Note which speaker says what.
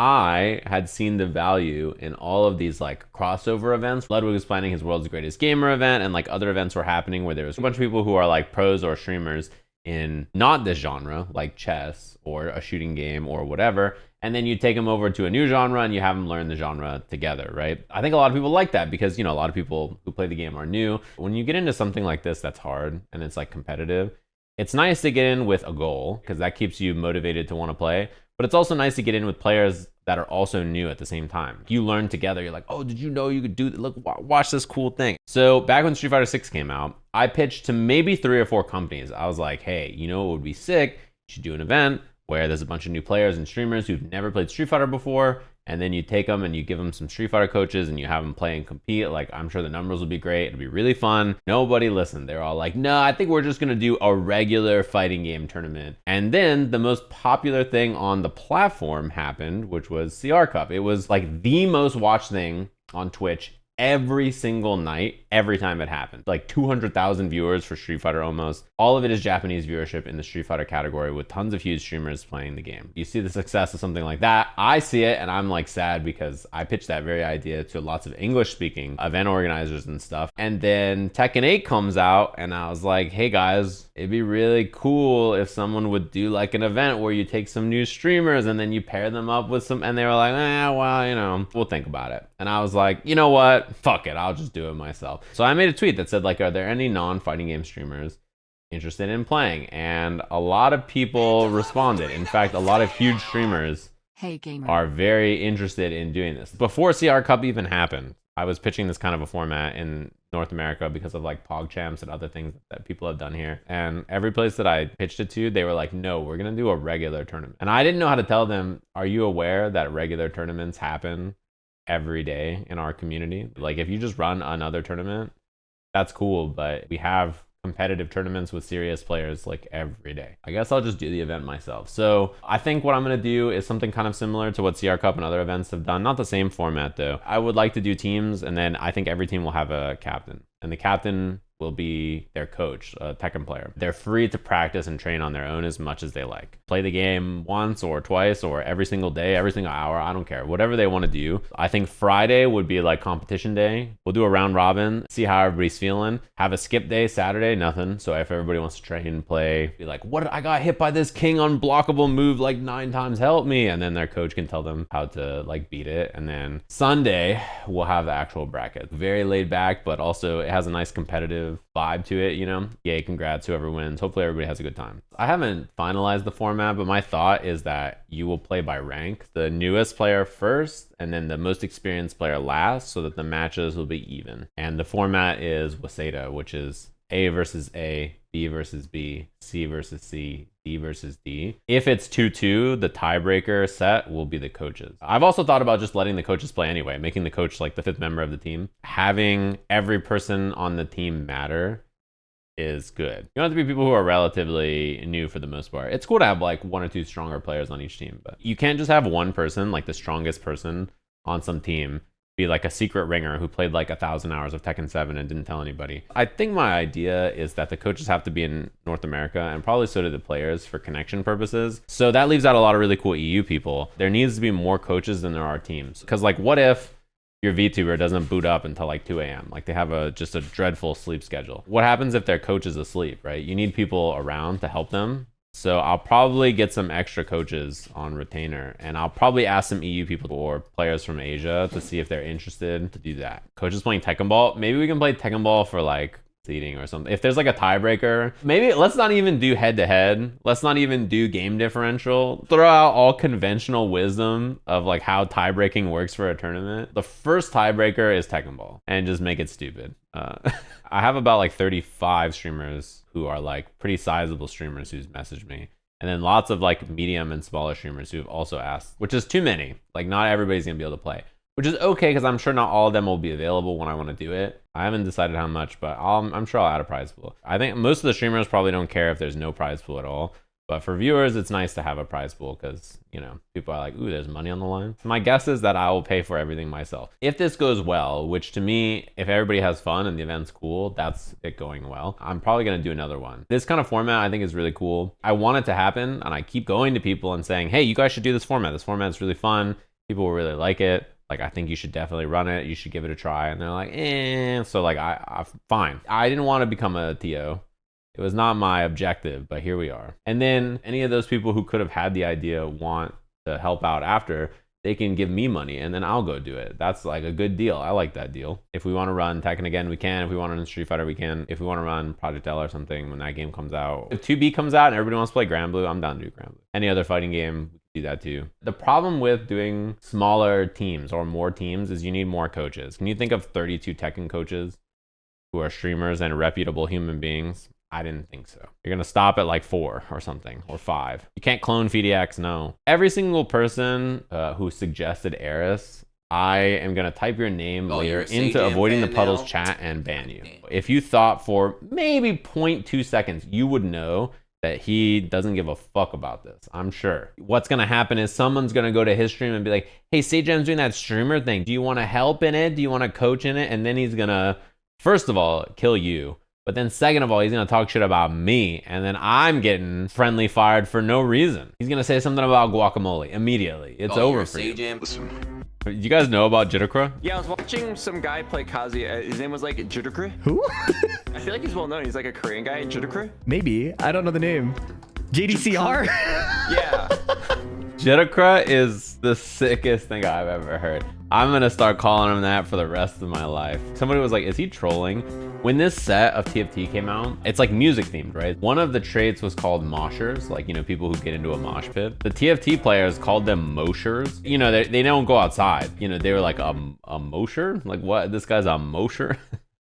Speaker 1: I had seen the value in all of these like crossover events. Ludwig was planning his World's Greatest Gamer event, and like other events were happening where there was a bunch of people who are like pros or streamers in not this genre, like chess or a shooting game or whatever. And then you take them over to a new genre and you have them learn the genre together, right? I think a lot of people like that because, you know, a lot of people who play the game are new. When you get into something like this that's hard and it's like competitive, it's nice to get in with a goal because that keeps you motivated to want to play. But it's also nice to get in with players that are also new at the same time. You learn together. You're like, oh, did you know you could do that? Look, watch this cool thing. So back when Street Fighter 6 came out, I pitched to maybe 3 or 4 companies. I was like, hey, you know what would be sick? You should do an event where there's a bunch of new players and streamers who've never played Street Fighter before, and then you take them and you give them some Street Fighter coaches and you have them play and compete. Like, I'm sure the numbers will be great. It'll be really fun. Nobody listened. They're all like, no, I think we're just gonna do a regular fighting game tournament. And then the most popular thing on the platform happened, which was CR Cup. It was like the most watched thing on Twitch every single night, every time it happened. Like 200,000 viewers for Street Fighter almost. All of it is Japanese viewership in the Street Fighter category with tons of huge streamers playing the game. You see the success of something like that. I see it and I'm like sad because I pitched that very idea to lots of English speaking event organizers and stuff. And then Tekken 8 comes out and I was like, hey guys, it'd be really cool if someone would do like an event where you take some new streamers and then you pair them up with some, and they were like, well, you know, we'll think about it. And I was like, you know what? Fuck it, I'll just do it myself. So I made a tweet that said like, are there any non-fighting game streamers interested in playing? And a lot of people responded. In fact, a lot of huge streamers are very interested in doing this. Before CR Cup even happened, I was pitching this kind of a format in North America because of like PogChamps and other things that people have done here. And every place that I pitched it to, they were like, no, we're gonna do a regular tournament. And I didn't know how to tell them, are you aware that regular tournaments happen every day in our community? Like if you just run another tournament, that's cool, but we have competitive tournaments with serious players like every day. I guess I'll just do the event myself. So I think what I'm gonna do is something kind of similar to what CR Cup and other events have done. Not the same format though. I would like to do teams, and then I think every team will have a captain, and the captain will be their coach, a Tekken player. They're free to practice and train on their own as much as they like. Play the game once or twice or every single day, every single hour, I don't care. Whatever they want to do. I think Friday would be like competition day. We'll do a round robin, see how everybody's feeling. Have a skip day, Saturday, nothing. So if everybody wants to train and play, be like, what, I got hit by this king unblockable move like 9 times, help me. And then their coach can tell them how to like beat it. And then Sunday, we'll have the actual bracket. Very laid back, but also it has a nice competitive vibe to it, you know? Yay, congrats, whoever wins. Hopefully everybody has a good time. I haven't finalized the format, but my thought is that you will play by rank. The newest player first, and then the most experienced player last, so that the matches will be even. And the format is Waseda, which is A versus A, B versus B, C versus C, D versus D. If it's 2-2, the tiebreaker set will be the coaches. I've also thought about just letting the coaches play anyway, making the coach like the 5th member of the team. Having every person on the team matter is good. You don't have to be people who are relatively new for the most part. It's cool to have like 1 or 2 stronger players on each team, but you can't just have one person, like the strongest person on some team, be like a secret ringer who played like 1,000 hours of Tekken 7 and didn't tell anybody. I think my idea is that the coaches have to be in North America, and probably so do the players for connection purposes. So that leaves out a lot of really cool EU people. There needs to be more coaches than there are teams. Because like, what if your VTuber doesn't boot up until like 2 a.m. Like they have just a dreadful sleep schedule. What happens if their coach is asleep, right? You need people around to help them. So I'll probably get some extra coaches on retainer, and I'll probably ask some EU people or players from Asia to see if they're interested to do that. Coaches playing Tekken Ball, maybe we can play Tekken Ball for like seeding or something. If there's like a tiebreaker, maybe let's not even do head to head. Let's not even do game differential. Throw out all conventional wisdom of like how tie breaking works for a tournament. The first tiebreaker is Tekken Ball, and just make it stupid. I have about like 35 streamers who are like pretty sizable streamers who's messaged me. And then lots of like medium and smaller streamers who have also asked, which is too many. Like not everybody's gonna be able to play, which is okay because I'm sure not all of them will be available when I want to do it. I haven't decided how much, but I'm sure I'll add a prize pool. I think most of the streamers probably don't care if there's no prize pool at all. But for viewers, it's nice to have a prize pool because, you know, people are like, ooh, there's money on the line. My guess is that I will pay for everything myself. If this goes well, which to me, if everybody has fun and the event's cool, that's it going well. I'm probably going to do another one. This kind of format I think is really cool. I want it to happen, and I keep going to people and saying, hey, you guys should do this format. This format is really fun. People will really like it. Like, I think you should definitely run it. You should give it a try. And they're like, eh. So like, I fine. I didn't want to become a TO. It was not my objective, but here we are. And then any of those people who could have had the idea want to help out after, they can give me money and then I'll go do it. That's like a good deal. I like that deal. If we want to run Tekken again, we can. If we want to run Street Fighter, we can. If we want to run Project L or something when that game comes out. If 2B comes out and everybody wants to play Grand Blue, I'm down to do Grand Blue. Any other fighting game, we can do that too. The problem with doing smaller teams or more teams is you need more coaches. Can you think of 32 Tekken coaches who are streamers and reputable human beings? I didn't think so. You're gonna stop at like 4 or something, or 5. You can't clone FDX, no. Every single person who suggested Eris, I am gonna type your name later into Avoiding the Puddles chat and ban you. If you thought for maybe 0.2 seconds, you would know that he doesn't give a fuck about this, I'm sure. What's gonna happen is someone's gonna go to his stream and be like, hey, Sajam's doing that streamer thing. Do you wanna help in it? Do you wanna coach in it? And then he's gonna, first of all, kill you. But then second of all, he's going to talk shit about me. And then I'm getting friendly fired for no reason. He's going to say something about guacamole immediately. It's over for you. You guys know about Jittercra?
Speaker 2: Yeah, I was watching some guy play Kazi. His name was like Jittercra.
Speaker 3: Who?
Speaker 2: I feel like he's well known. He's like a Korean guy, Jittercra.
Speaker 3: Maybe. I don't know the name. JDCR?
Speaker 2: Yeah.
Speaker 1: Jittercra is the sickest thing I've ever heard. I'm going to start calling him that for the rest of my life. Somebody was like, is he trolling? When this set of TFT came out, it's like music themed, right? One of the traits was called moshers, like, you know, people who get into a mosh pit. The TFT players called them moshers. You know, they don't go outside. You know, they were like a mosher? Like, what? This guy's a mosher?